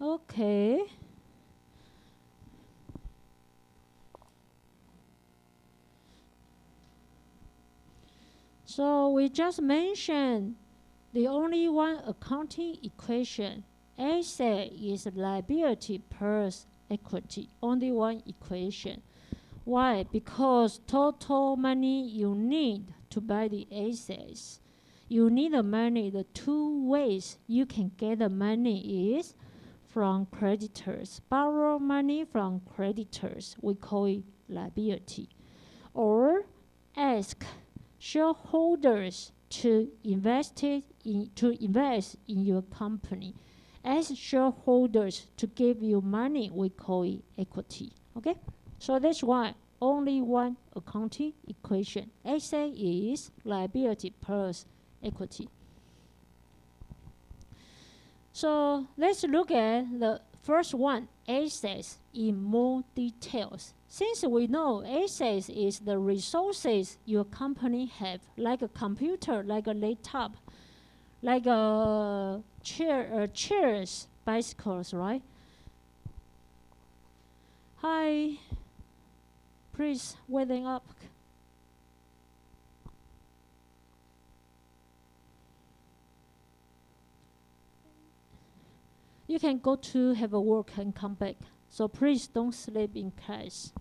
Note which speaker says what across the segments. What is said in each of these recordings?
Speaker 1: Okay. So we just mentioned the only one accounting equation. Asset is liability plus equity. Only one equation. Why? Because total money you need to buy the assets. You need the money. The two ways you can get the money is from creditors. Borrow money from creditors. We call it liability. Or ask shareholders to invest in your company. Ask shareholders to give you money. We call it equity. Okay. So that's why only one accounting equation. Asset is liability plus equity. So let's look at the first one, assets, in more details. Since we know assets is the resources your company have, like a computer, like a laptop, like a chairs, bicycles, right? Hi, please waiting up. You can go to have a work and come back. So please don't sleep in class.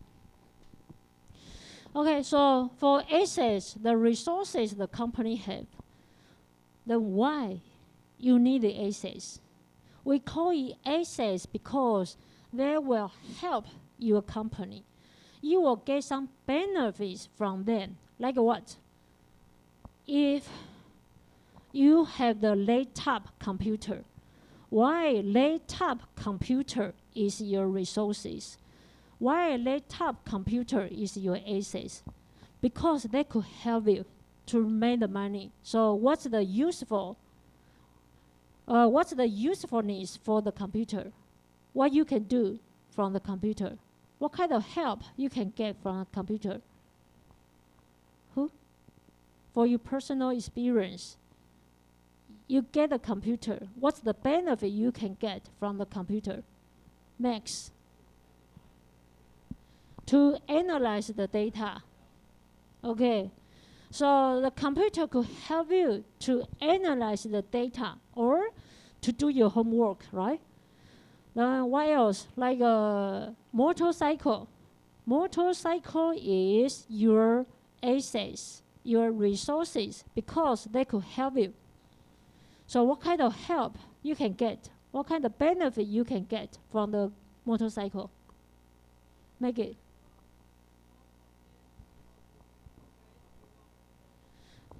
Speaker 1: Okay, so for assets, the resources the company have, then why you need the assets? We call it assets because they will help your company. You will get some benefits from them. Like what? If you have the laptop computer, why laptop computer is your resources? Why laptop computer is your assets? Because they could help you to make the money. So what's the usefulness for the computer? What you can do from the computer? What kind of help you can get from a computer? Who? For your personal experience, you get a computer. What's the benefit you can get from the computer? Max. To analyze the data. Okay. So the computer could help you to analyze the data or to do your homework, right? Then what else? Like a motorcycle. Motorcycle is your assets, your resources, because they could help you. So what kind of help you can get? What kind of benefit you can get from the motorcycle? Make it.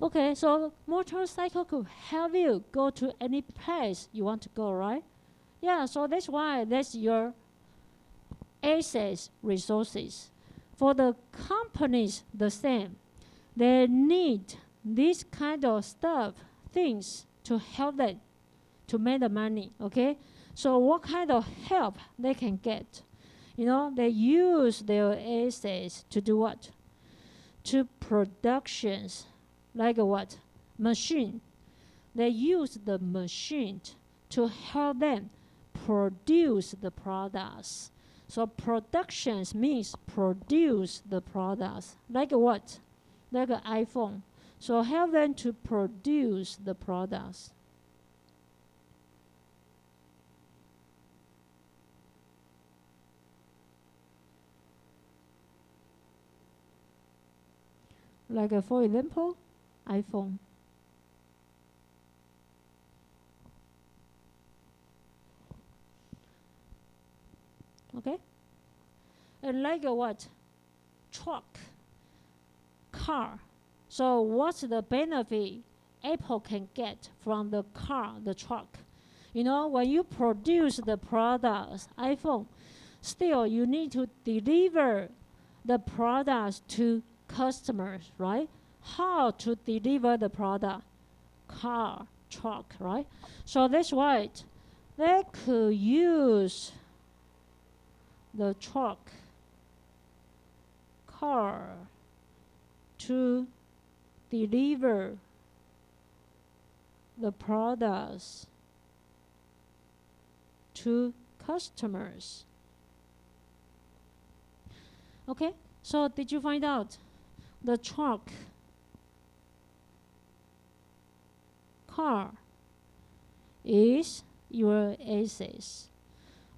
Speaker 1: Okay, so motorcycle could help you go to any place you want to go, right? Yeah, so that's why that's your assets, resources. For the companies, the same. They need this kind of stuff, things to help them to make the money, okay? So what kind of help they can get? They use their assets to do what? To productions, like what? Machine. They use the machine to help them produce the products. So productions means produce the products. Like what? Like an iPhone. So help them to produce the products. Like for example, iPhone. Okay? And like what? Truck, car. So what's the benefit Apple can get from the car, the truck? When you produce the products, iPhone, still you need to deliver the products to customers, right? How to deliver the product? Car, truck, right? So that's why they could use the truck, car to deliver the products to customers. Okay, so did you find out the truck, car is your assets?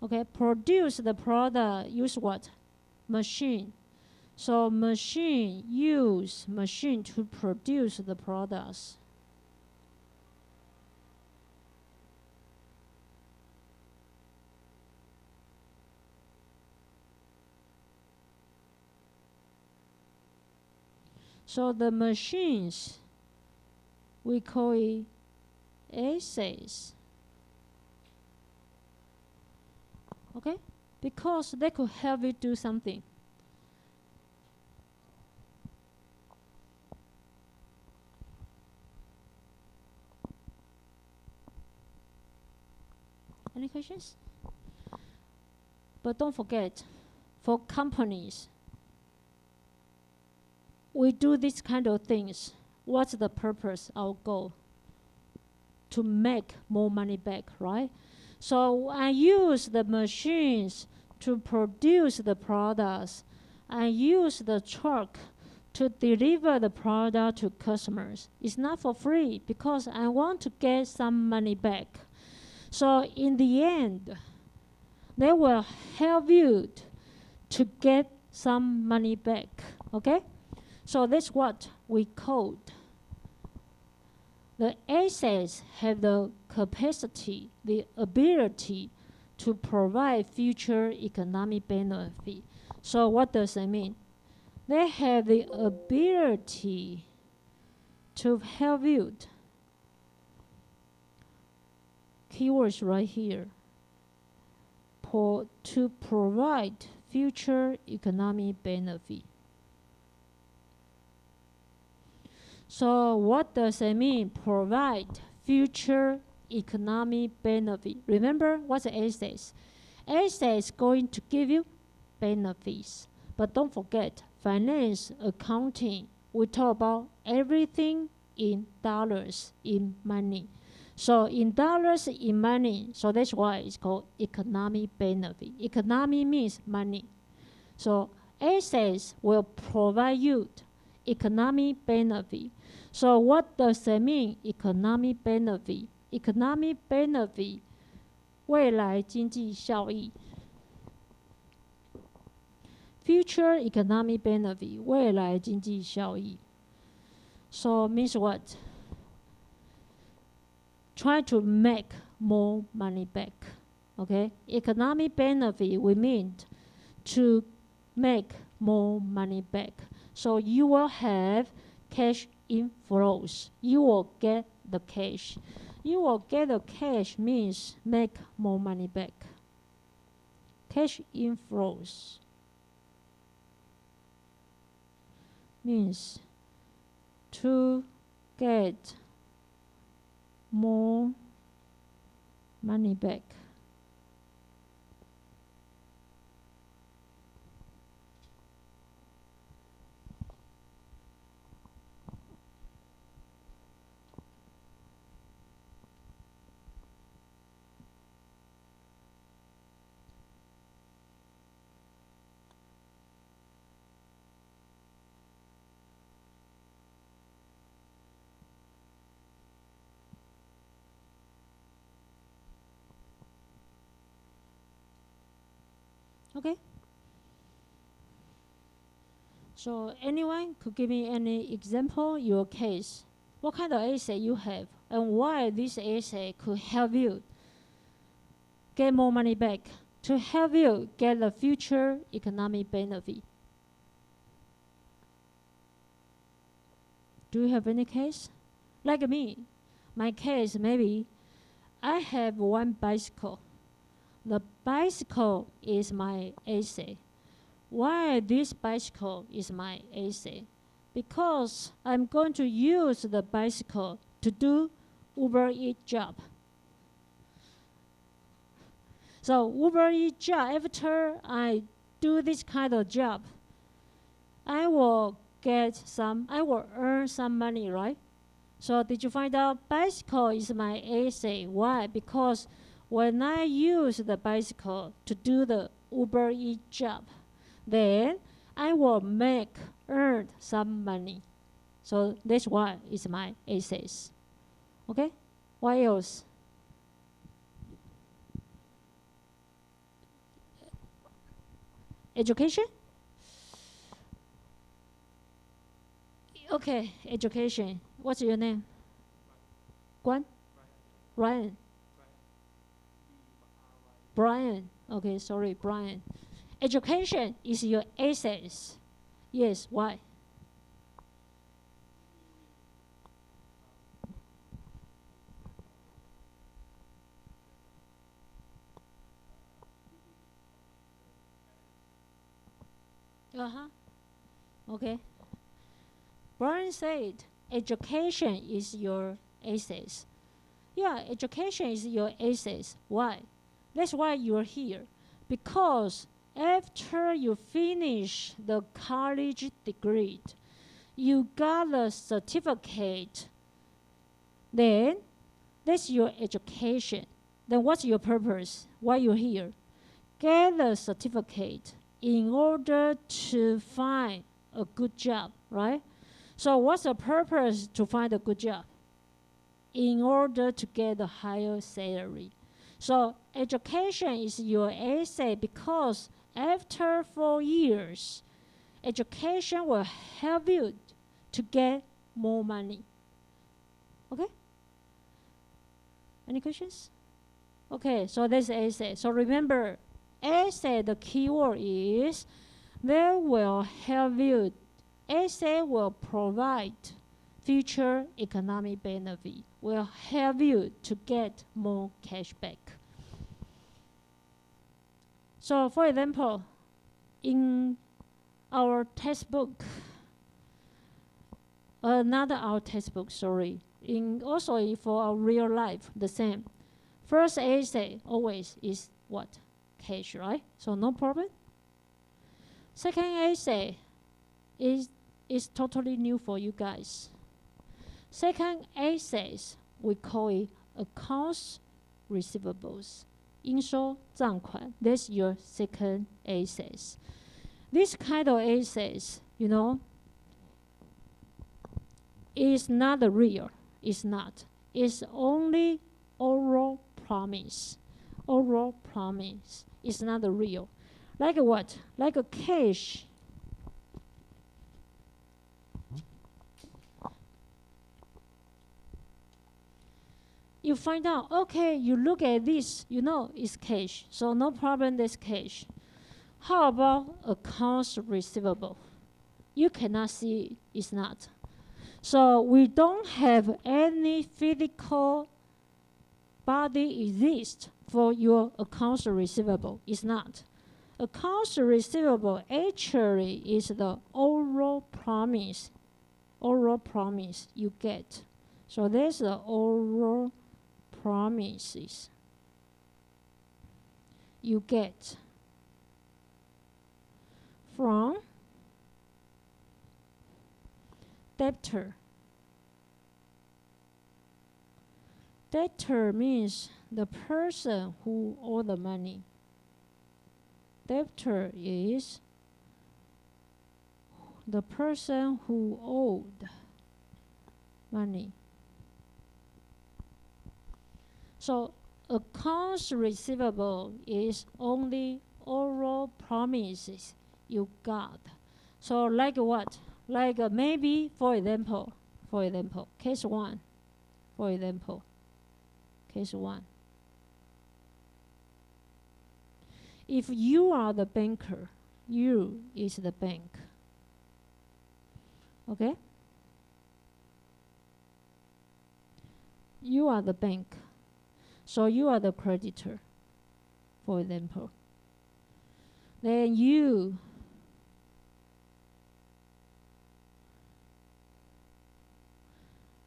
Speaker 1: Okay, produce the product, use what? Machine. So machine use machine to produce the products. So the machines, we call it assets. Okay, because they could help you do something. Any questions? But don't forget, for companies, we do these kind of things. What's the purpose, our goal? To make more money back, right? So I use the machines to produce the products. I use the truck to deliver the product to customers. It's not for free because I want to get some money back. So in the end, they will help you to get some money back. Okay? So that's what we call. The assets have the capacity, the ability to provide future economic benefit. So what does that mean? They have the ability to help you. Keywords right here. To provide future economic benefit. So what does it mean? Provide future economic benefit. Remember, what's the assets? Assets going to give you benefits. But don't forget, finance, accounting, we talk about everything in dollars, in money. So in dollars, in money, so that's why it's called economic benefit. Economic means money. So assets will provide you economic benefit. So what does that mean? Economic benefit. Economic benefit, 未来经济效益。Future economic benefit, 未来经济效益。So means what? Try to make more money back. Okay? Economic benefit, we mean to make more money back. So you will have cash inflows. You will get the cash. You will get the cash means make more money back. Cash inflows means to get more money back. Okay? So anyone could give me any example, your case. What kind of asset you have and why this asset could help you get more money back, to help you get the future economic benefit. Do you have any case? Like me, my case maybe I have one bicycle. The bicycle is my asset. Why this bicycle is my asset? Because I'm going to use the bicycle to do Uber Eats job. So Uber Eats job, after I do this kind of job, I will earn some money, right? So did you find out bicycle is my asset? Why? Because when I use the bicycle to do the Uber Eats job, then I will earn some money. So that's why it's my assets. Okay? What else? Education? Okay, education. What's your name? Guan? Ryan? Brian. Okay, sorry, Brian. Education is your assets. Yes, why? Uh-huh. Okay. Brian said education is your assets. Yeah, education is your assets. Why? That's why you're here. Because after you finish the college degree, you got a certificate, then that's your education. Then what's your purpose? Why you're here? Get a certificate in order to find a good job, right? So what's the purpose to find a good job? In order to get a higher salary. So education is your asset because after 4 years, education will help you to get more money. Okay? Any questions? Okay, so that's asset. So remember, asset, the keyword is they will help you. Asset will provide future economic benefit, will help you to get more cash back. So for example, in our textbook, not our textbook, sorry, in also for our real life, the same. First asset always is what? Cash, right? So no problem. Second asset is totally new for you guys. Second assets, we call it accounts receivables. 应收账款, that's your second assets. This kind of assets, is not real. It's not. It's only oral promise. Oral promise. It's not real. Like what? Like a cash. You find out, okay, you look at this, it's cash. So no problem, that's cash. How about accounts receivable? You cannot see it, it's not. So we don't have any physical body exist for your accounts receivable. It's not. Accounts receivable actually is the oral promise. Oral promise you get. So there's the oral promises you get from debtor. Debtor means the person who owes the money. Debtor is the person who owed money. So accounts receivable is only oral promises you got. So like what? Like maybe, for example, case 1. For example, case 1. If you are the banker, you is the bank. Okay? You are the bank. So you are the creditor, for example. Then you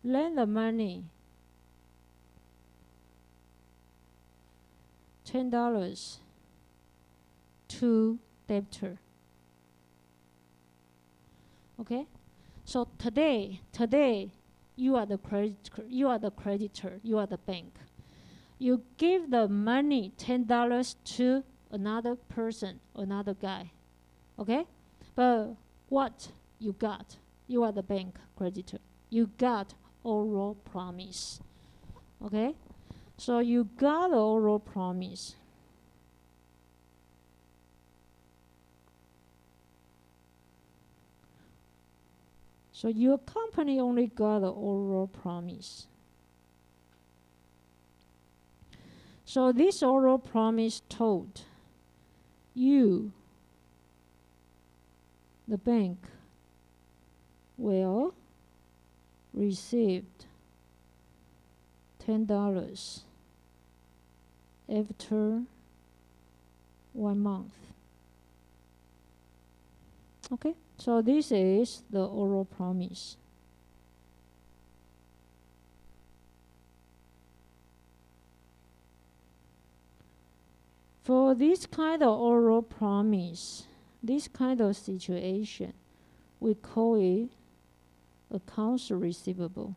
Speaker 1: lend the money, $10 to debtor. Okay? So today you are the creditor, you are the bank. You give the money, $10 to another person, another guy. Okay? But what you got? You are the bank creditor. You got oral promise. Okay? So you got oral promise. So your company only got an oral promise. So this oral promise told you, the bank, will receive $10 after 1 month. Okay, so this is the oral promise. For this kind of oral promise, this kind of situation, we call it accounts receivable.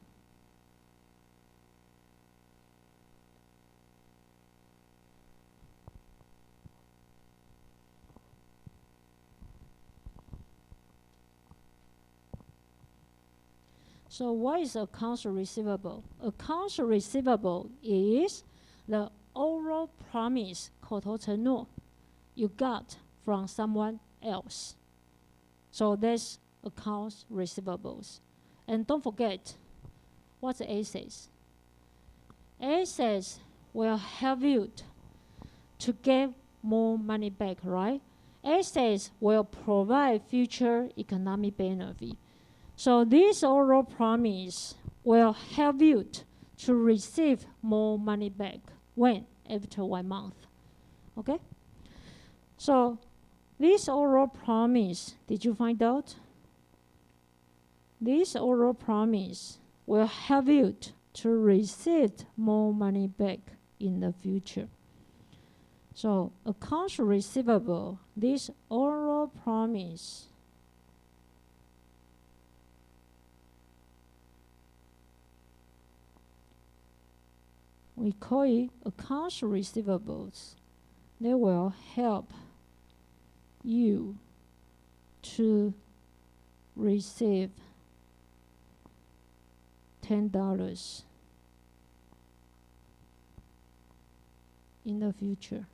Speaker 1: So what is accounts receivable? Accounts receivable is the oral promise, 口头承诺, you got from someone else. So that's accounts receivables. And don't forget, what's assets? Assets will help you to get more money back, right? Assets will provide future economic benefit. So this oral promise will help you to receive more money back. When? After 1 month. Okay? So this oral promise, did you find out? This oral promise will help you to receive more money back in the future. So accounts receivable, this oral promise we call it accounts receivables. They will help you to receive $10 in the future.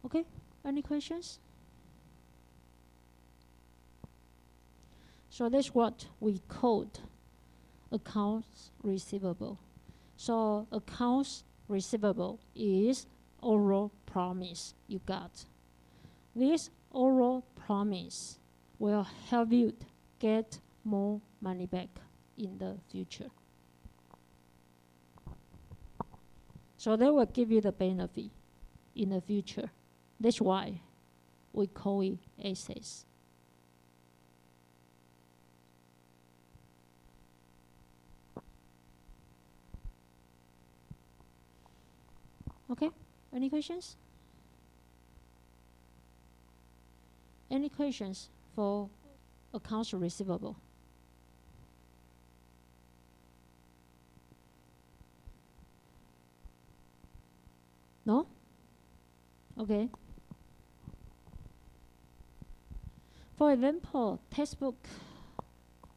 Speaker 1: Okay, any questions? So that's what we called accounts receivable. So accounts receivable is oral promise you got. This oral promise will help you get more money back in the future. So they will give you the benefit in the future. That's why we call it assets. Okay, any questions? Any questions for accounts receivable? No? Okay. For example, textbook.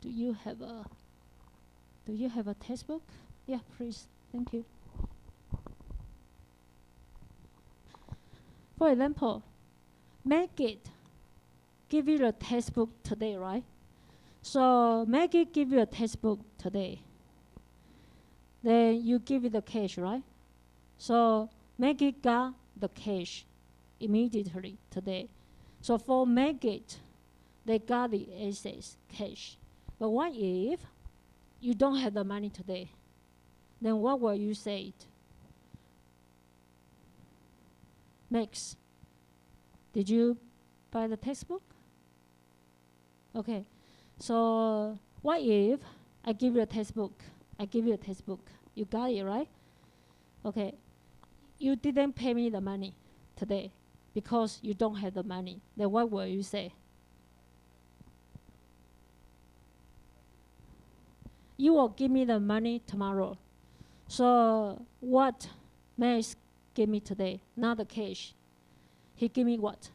Speaker 1: Do you have a textbook? Yeah, please. Thank you. For example, Maggie give you a textbook today, right? So Maggie give you a textbook today. Then you give it the cash, right? So Maggie got the cash immediately today. So for Maggie, they got the assets, cash. But what if you don't have the money today? Then what will you say? Max, did you buy the textbook? Okay, so what if I give you a textbook? I give you a textbook. You got it, right? Okay, you didn't pay me the money today. because you don't have the money. Then what will you say? You will give me the money tomorrow. So what Max gave me today? Not the cash. He gave me what?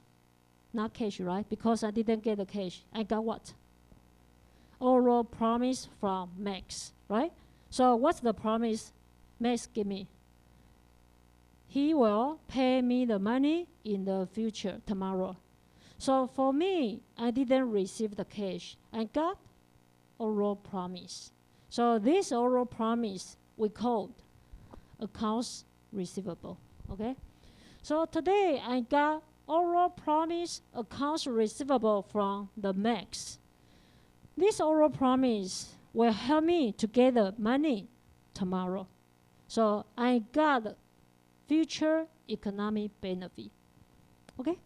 Speaker 1: Not cash, right? Because I didn't get the cash. I got what? Oral promise from Max, right? So what's the promise Max gave me? He will pay me the money in the future, tomorrow. So for me, I didn't receive the cash. I got oral promise. So this oral promise we called accounts receivable. Okay? So today I got oral promise accounts receivable from the Max. This oral promise will help me to get the money tomorrow. So I got future economic benefit. Okay?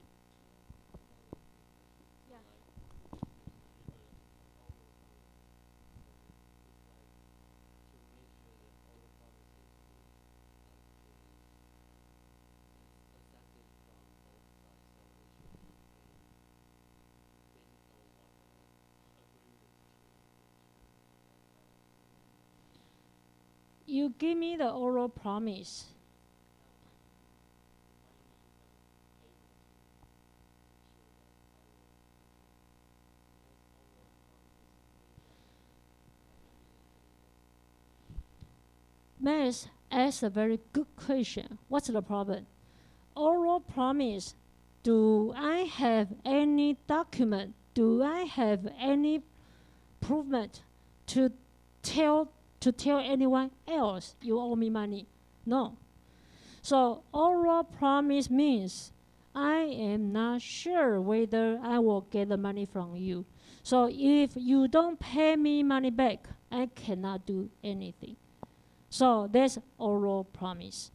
Speaker 1: You give me the oral promise. Max asked a very good question. What's the problem? Oral promise. Do I have any document? Do I have any proof to tell anyone else you owe me money? No. So oral promise means I am not sure whether I will get the money from you. So if you don't pay me money back, I cannot do anything. So that's oral promise.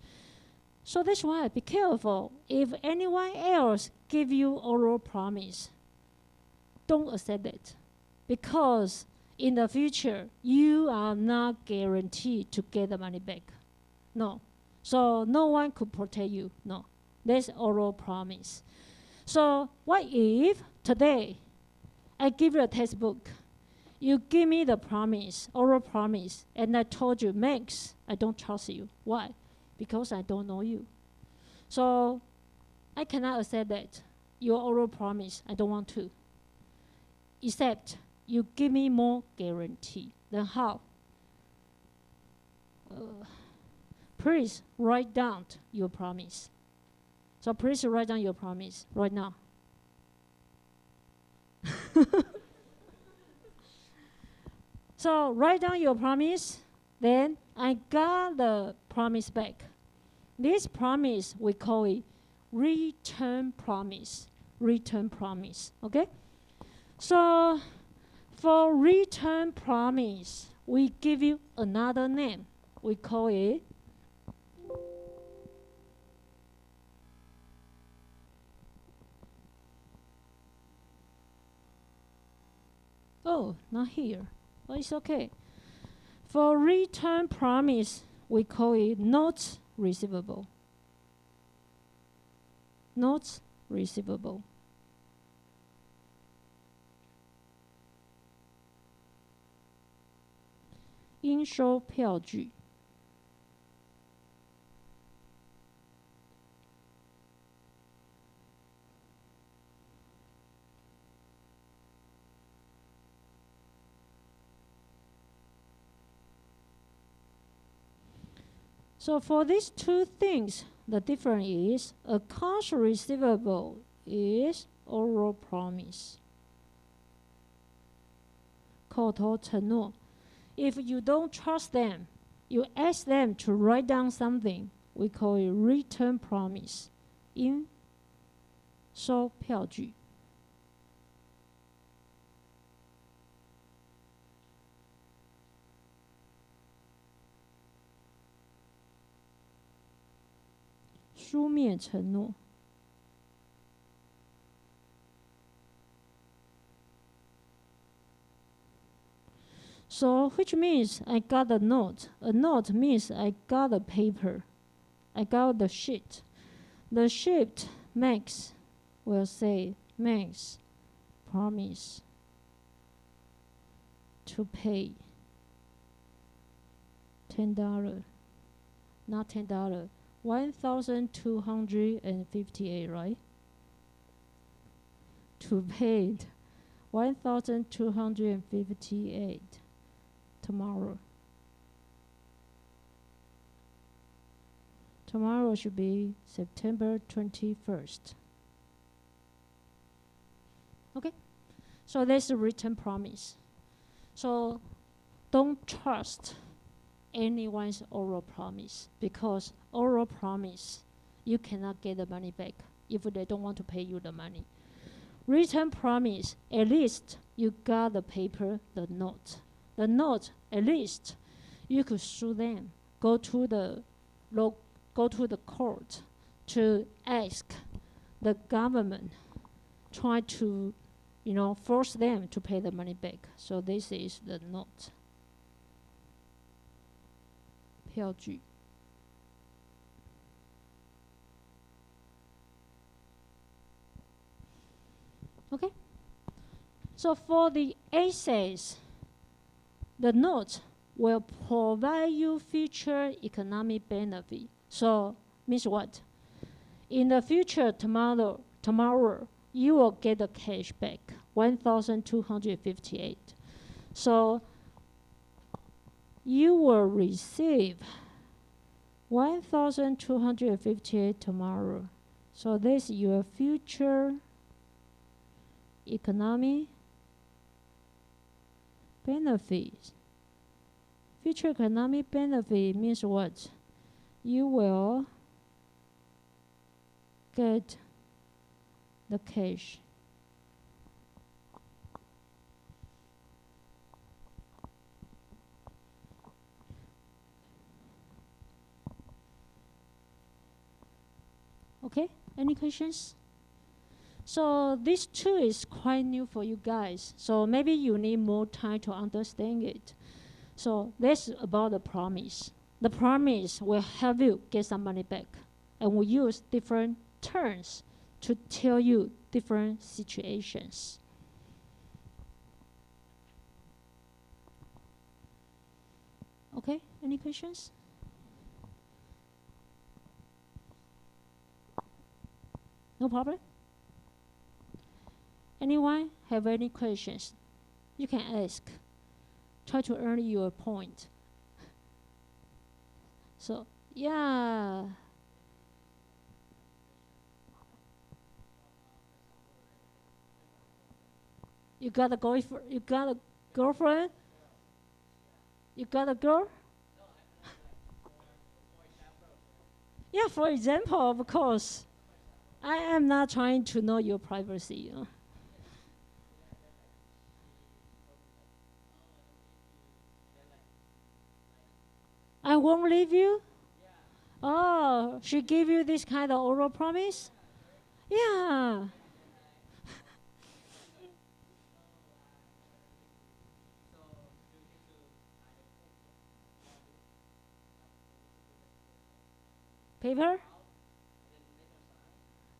Speaker 1: So that's why be careful. If anyone else give you oral promise, don't accept it, because in the future you are not guaranteed to get the money back. No. So no one could protect you. No. That's oral promise. So what if today I give you a textbook? You give me the promise, oral promise, and I told you, Max, I don't trust you. Why? Because I don't know you. So I cannot accept that. Your oral promise, I don't want to. Except you give me more guarantee. Then how? Please write down your promise. So please write down your promise right now. So write down your promise. Then I got the promise back. This promise, we call it return promise. Return promise. Okay? So for return promise, we give you another name. We call it not here. But it's okay. For return promise, we call it notes receivable. Notes receivable. In收票据. So for these two things, the difference is accounts receivable is oral promise. 口头承诺. If you don't trust them, you ask them to write down something. We call it return promise. 应收票据. 书面承诺. So, which means I got a note. A note means I got a paper. I got the sheet. The sheet Max will say, Max promise to pay $10, not $10, 1,258, right? To pay 1,258 tomorrow. Tomorrow should be September 21st. Okay? So that's a written promise. So don't trust anyone's oral promise, because oral promise, you cannot get the money back if they don't want to pay you the money. Written promise, at least you got the paper, the note. The note, at least you could sue them, go to the court to ask the government, try to, force them to pay the money back. So this is the note. 票据。Okay. So for the assets, the note will provide you future economic benefit. So means what? In the future, tomorrow you will get the cash back, 1,258. So you will receive 1,258 tomorrow. So this is your future economic benefit. Future economic benefit means what? You will get the cash. Okay, any questions? So this tool is quite new for you guys. So maybe you need more time to understand it. So that's about the promise. The promise will help you get some money back. And we use different terms to tell you different situations. Okay, any questions? No problem? Anyone have any questions? You can ask. Try to earn your point. So, yeah. You got a girlfriend? You got a girlfriend? You got a girl? Yeah, for example, of course. I am not trying to know your privacy. I won't leave you? Oh, she gave you this kind of oral promise? Yeah. Paper?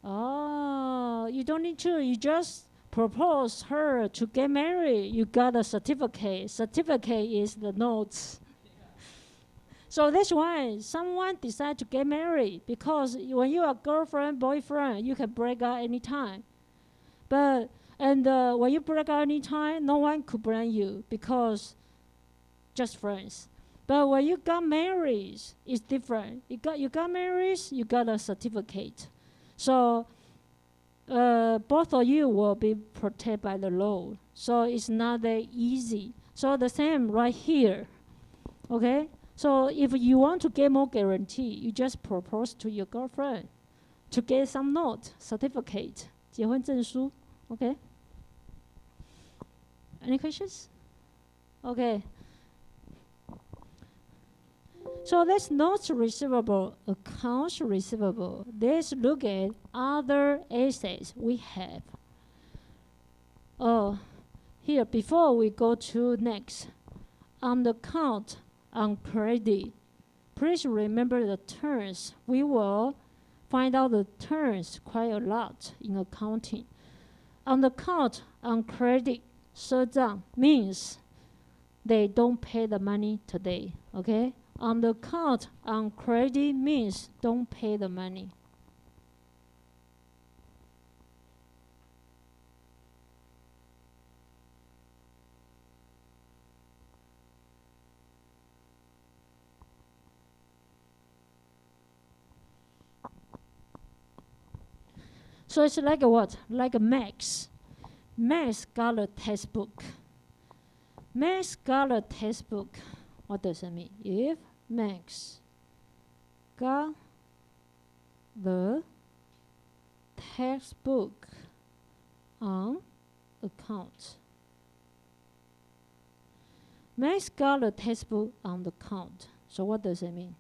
Speaker 1: Oh, you don't need to. You just propose her to get married. You got a certificate. Certificate is the notes. So that's why someone decide to get married, because when you are girlfriend, boyfriend, you can break up anytime. But when you break up anytime, no one could blame you because just friends. But when you got married, it's different. You got married, you got a certificate. So both of you will be protected by the law. So it's not that easy. So the same right here. Okay? So if you want to get more guarantee, you just propose to your girlfriend to get some note, certificate, 结婚证书. Okay? Any questions? Okay. So that's notes receivable, accounts receivable. Let's look at other assets we have. Here, before we go to next, on the account, on credit, please remember the terms. For find out the terms quite a lot in accounting. On the account, on credit, 赊账 means they don't pay the money today. Okay? On the account, on credit means don't pay the money. So it's like a what? Like a Max. Max got a textbook. Max got a textbook. What does it mean? If Max got the textbook on account. Max got a textbook on the account. So what does it mean?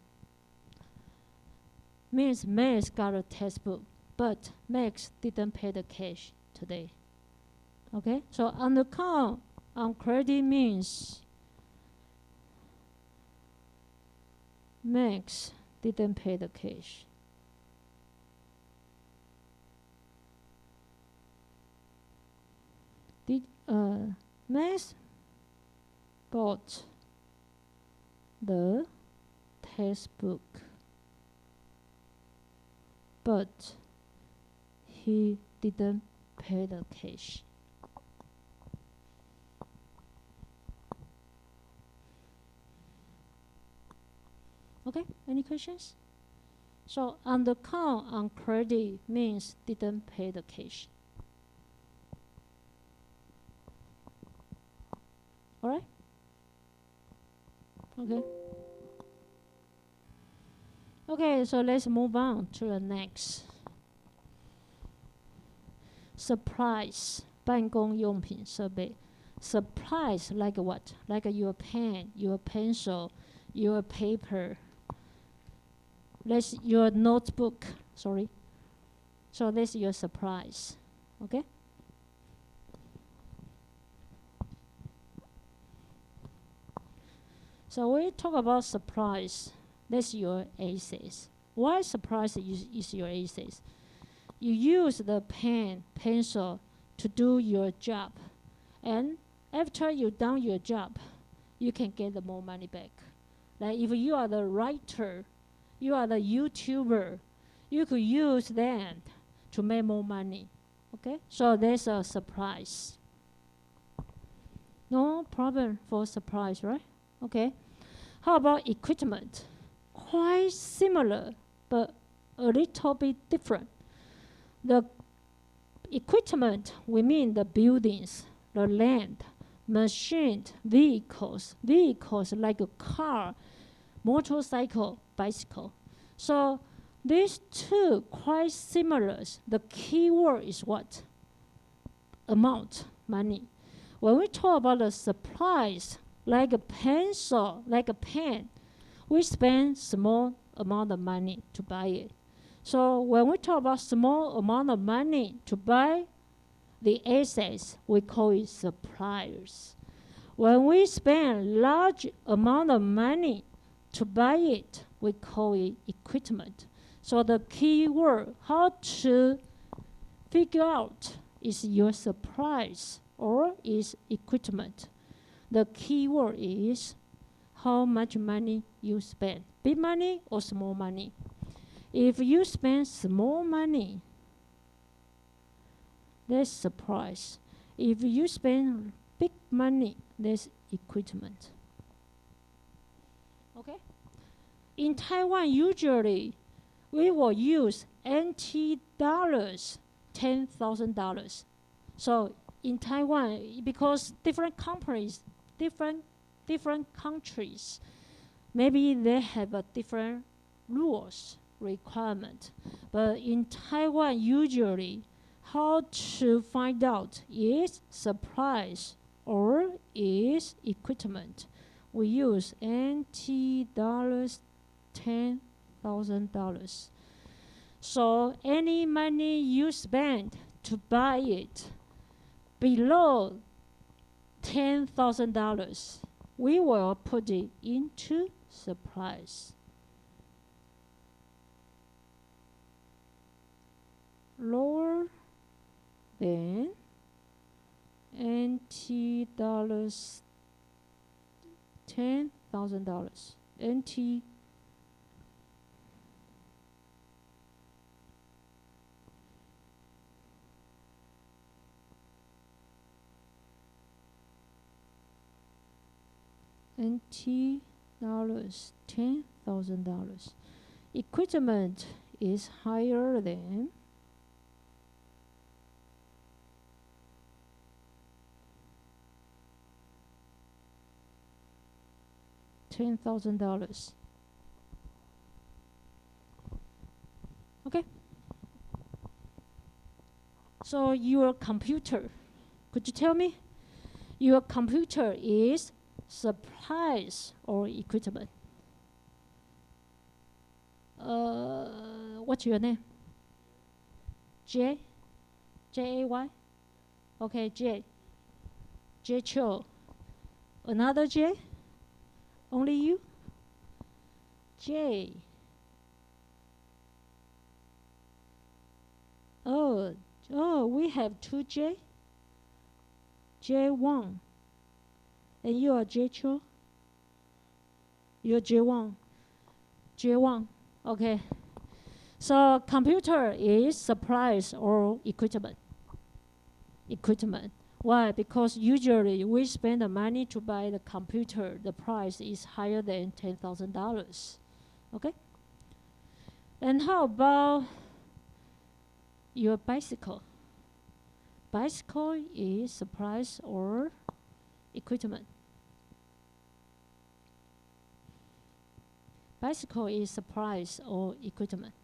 Speaker 1: Means Max got a textbook, but Max didn't pay the cash today. Okay? So on the account, on credit means Max didn't pay the cash. Max bought the textbook, but he didn't pay the cash. Okay, any questions? So on the account, on credit means didn't pay the cash. Alright? Okay. Okay, so let's move on to the next. Supplies, 办公用品设备. Supplies like what? Like your pen, your pencil, your paper. That's your notebook. Sorry. So that's your supplies. Okay? So when we talk about supplies, that's your assets. Why supplies is your assets? You use the pen, pencil to do your job. And after you done your job, you can get the more money back. Like if you are the writer, you are the YouTuber, you could use that to make more money. Okay? So there's a surprise. No problem for surprise, right? Okay. How about equipment? Quite similar, but a little bit different. The equipment, we mean the buildings, the land, machines, vehicles. Vehicles like a car, motorcycle, bicycle. So these two quite similar. The key word is what? Amount, money. When we talk about the supplies, like a pencil, like a pen, we spend small amount of money to buy it. So when we talk about small amount of money to buy the assets, we call it suppliers. When we spend large amount of money to buy it, we call it equipment. So the key word, how to figure out is your supplies or is equipment. The key word is how much money you spend. Big money or small money. If you spend small money, that's surprise. If you spend big money, that's equipment. Okay? In Taiwan, usually we will use NT dollars, $10,000. So in Taiwan, because different companies, different countries, maybe they have a different rules, requirement. But in Taiwan, usually, how to find out is supplies or is equipment. We use NT dollars, $10,000. So any money you spend to buy it below $10,000, we will put it into supplies. lower than NT dollars $10,000. NT NT dollars $10,000. Equipment is higher than $10,000. Okay. So your computer, could you tell me? Your computer is supplies or equipment? What's your name? J? J-A-Y? Okay, J. J Cho. Another J? Only you? J. Oh, we have two J. J1. And you are J Cho? You're J1. J1. Okay. So computer is supplies or equipment. Equipment. Why? Because usually we spend the money to buy the computer. The price is higher than $10,000. Okay? And how about your bicycle? Bicycle is supplies or equipment. Bicycle is supplies or equipment.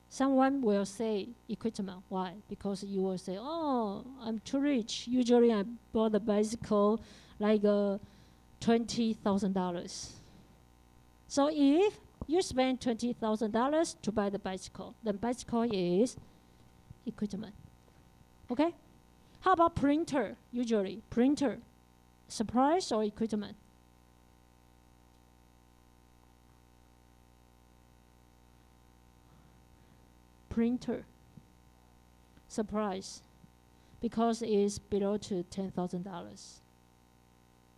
Speaker 1: Someone will say equipment. Why? Because you will say, oh, I'm too rich. Usually I bought a bicycle like $20,000. So if you spend $20,000 to buy the bicycle, then bicycle is equipment. Okay? How about printer? Usually, printer, supplies or equipment? Printer, supplies, because it's below to $10,000.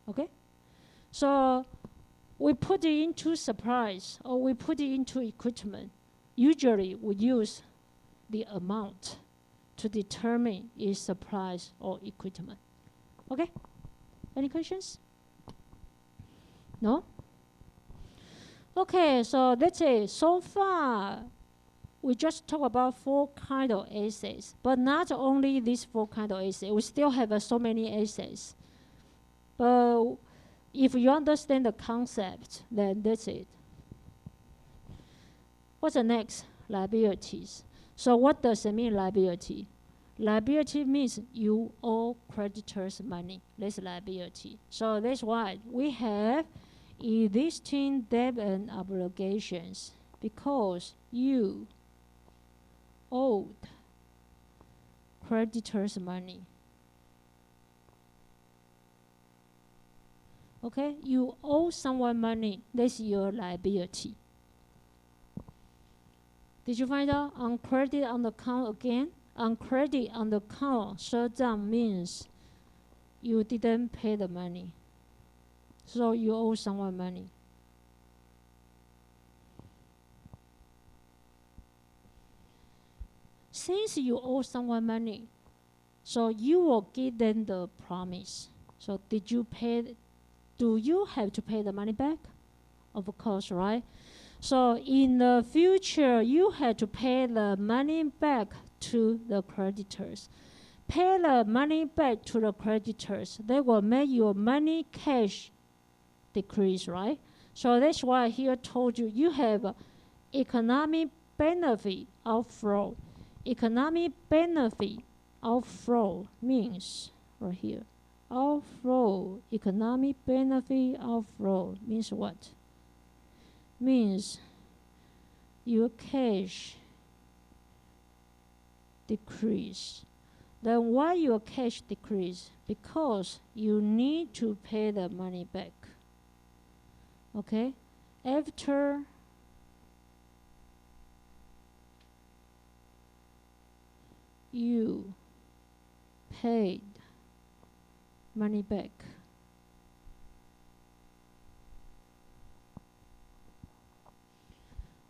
Speaker 1: Okay? So we put it into supplies or we put it into equipment. Usually we use the amount to determine is supplies or equipment. Okay? Any questions? No? Okay, so that's it. So far, we just talk about 4 kind of assets, but not only these 4 kind of assets. We still have so many assets. But if you understand the concept, then that's it. What's the next? Liabilities. So what does it mean, liability? Liability means you owe creditors money. That's liability. So that's why we have existing debt and obligations because you owed creditors money. Okay, you owe someone money. That's your liability. Did you find out? On credit on the account again? On credit on the account, 赊账 means you didn't pay the money. So you owe someone money. Since you owe someone money, so you will give them the promise. So did you pay? Do you have to pay the money back? Of course, right? So in the future, you have to pay the money back to the creditors. Pay the money back to the creditors. They will make your money cash decrease, right? So that's why here told you you have economic benefit outflow. Economic benefit outflow means right here. Outflow, economic benefit outflow means what? Means your cash decrease. Then why your cash decrease? Because you need to pay the money back. Okay? After you paid money back.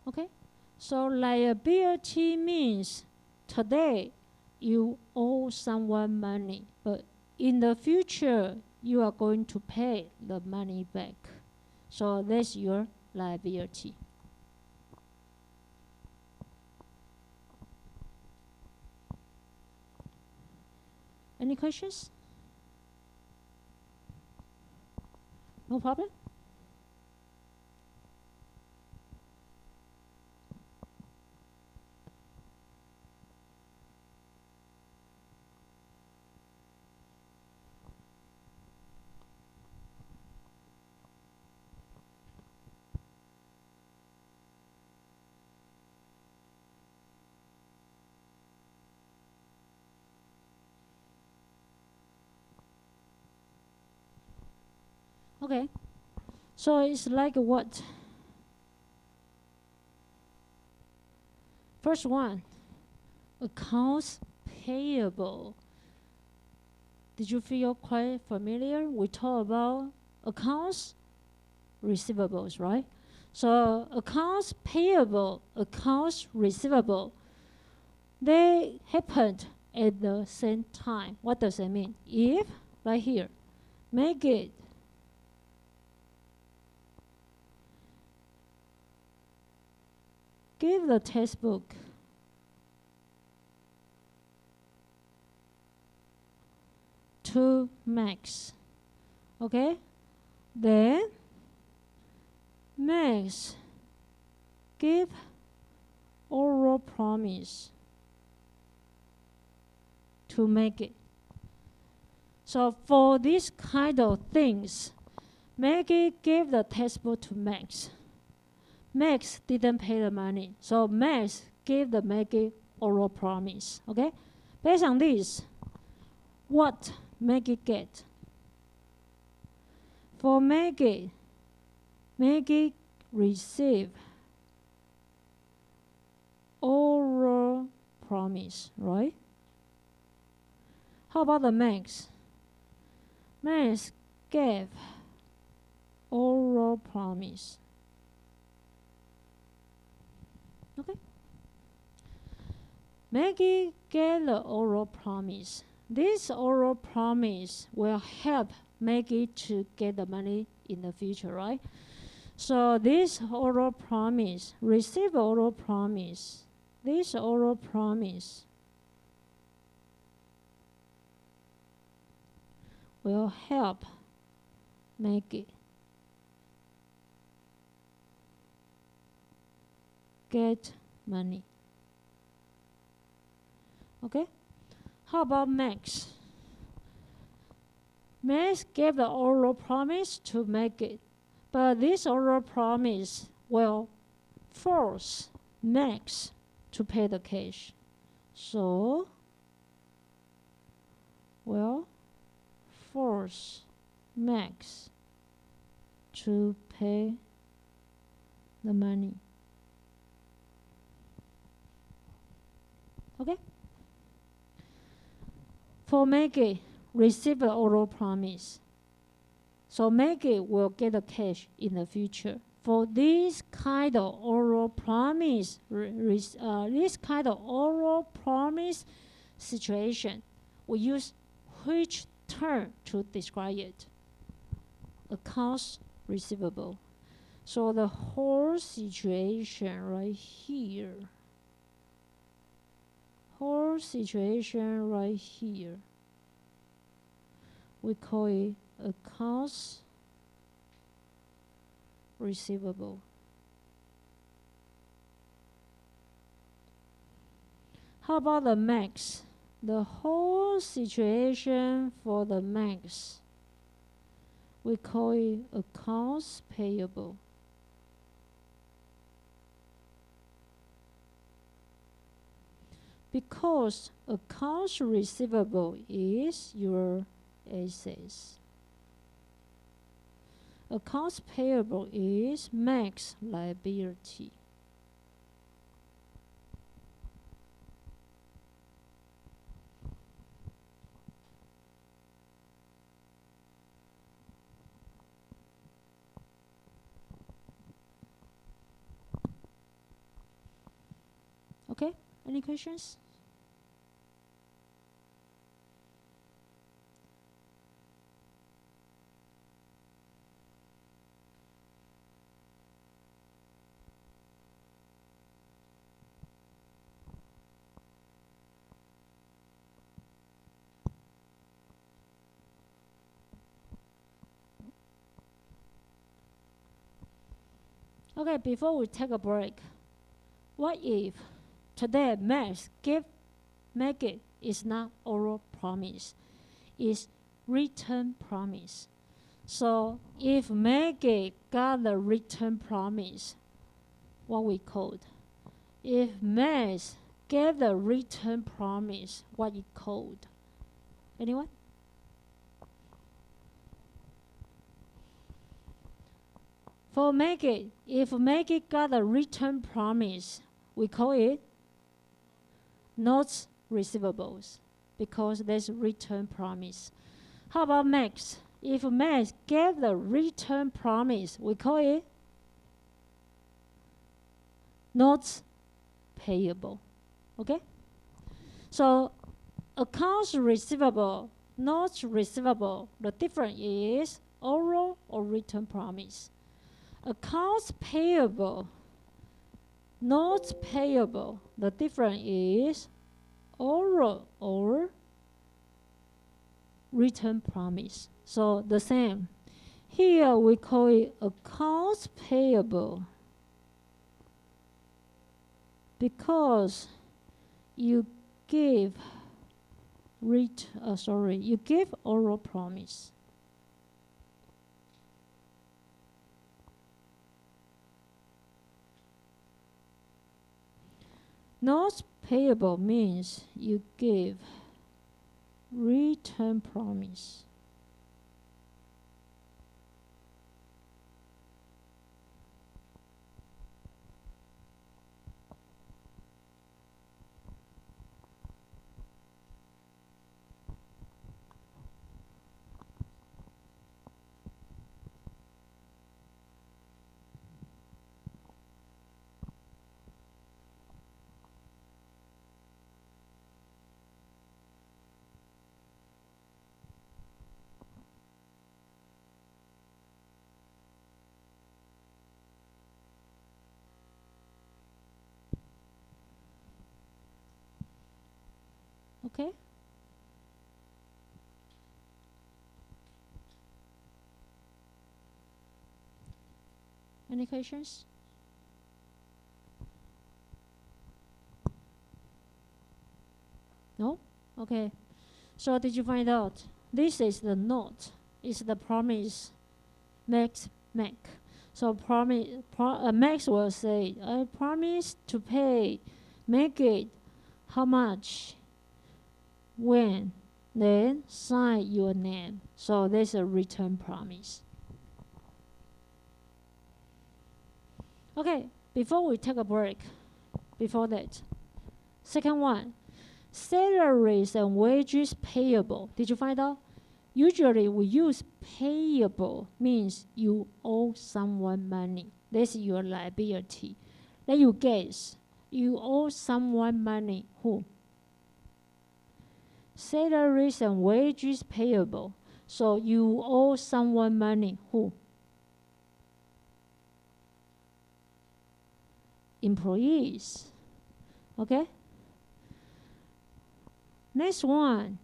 Speaker 1: Okay, so liability means today you owe someone money, but in the future you are going to pay the money back. So that's your liability. Any questions? No problem? Okay, so it's like what? First one, accounts payable. Did you feel quite familiar? We talk about accounts receivables, right? So accounts payable, accounts receivable, they happened at the same time. What does that mean? If, right here, make it give the textbook to Max, okay? Then Max give oral promise to make it. So for this kind of things, Maggie gave the textbook to Max. Max didn't pay the money, so Max gave the Maggie oral promise. Okay, based on this, what Maggie get? For Maggie received oral promise, right? How about the Max? Max gave oral promise. Okay. Maggie gave the oral promise. This oral promise will help Maggie to get the money in the future, right? So this oral promise, receive oral promise, this oral promise will help Maggie get money. Okay? How about Max? Max gave the oral promise to Maggie, but this oral promise will force Max to pay the cash. So, will force Max to pay the money. Okay? For Maggie, receive the oral promise. So Maggie will get the cash in the future. For this kind of oral promise, situation, we use which term to describe it? Accounts receivable. So the whole situation right here, we call it accounts receivable. How about the Max? The whole situation for the Max, we call it accounts payable. Because accounts receivable is your assets. Accounts payable is Max liability. Okay, any questions? Okay, before we take a break, what if today math give make it is not oral promise, is written promise. So if make it got the written promise, what we called. If math gave the written promise, what it called. Anyone? For make it, if make it got a written promise, we call it notes receivables because there's written promise. How about Max? If Max gave the written promise, we call it notes payable. Okay? So accounts receivable, notes receivable, the difference is oral or written promise. Accounts payable, notes payable, the difference is oral or written promise. So the same. Here we call it accounts payable because you give you give oral promise. Notes payable means you give written promise. Okay? Any questions? No? Okay. So did you find out? This is the note. It's the promise Max make. So Max will say, I promise to pay, make it, how much, when, then sign your name. So there's a written promise. Okay, before we take a break, before that, second one, salaries and wages payable. Did you find out? Usually we use payable means you owe someone money. That's your liability. Let you guess. You owe someone money. Who? Salaries and wages payable. So you owe someone money. Who? Employees. Okay? Next one.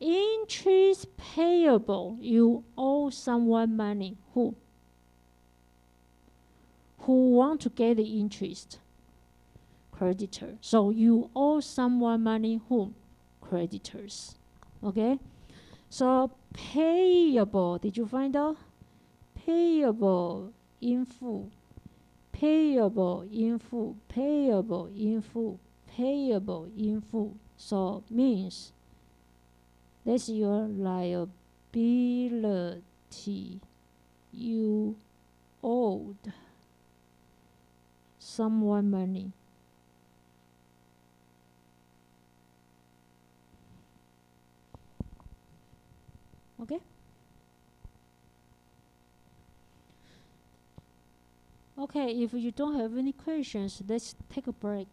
Speaker 1: Interest payable. You owe someone money. Who? Who want to get the interest? Creditor. So you owe someone money. Whom? Creditors. Okay? So payable. Did you find out? Payable in full. Payable in full. Payable in full. Payable in full. So means that's your liability. You owed someone money. Okay? Okay, if you don't have any questions, let's take a break.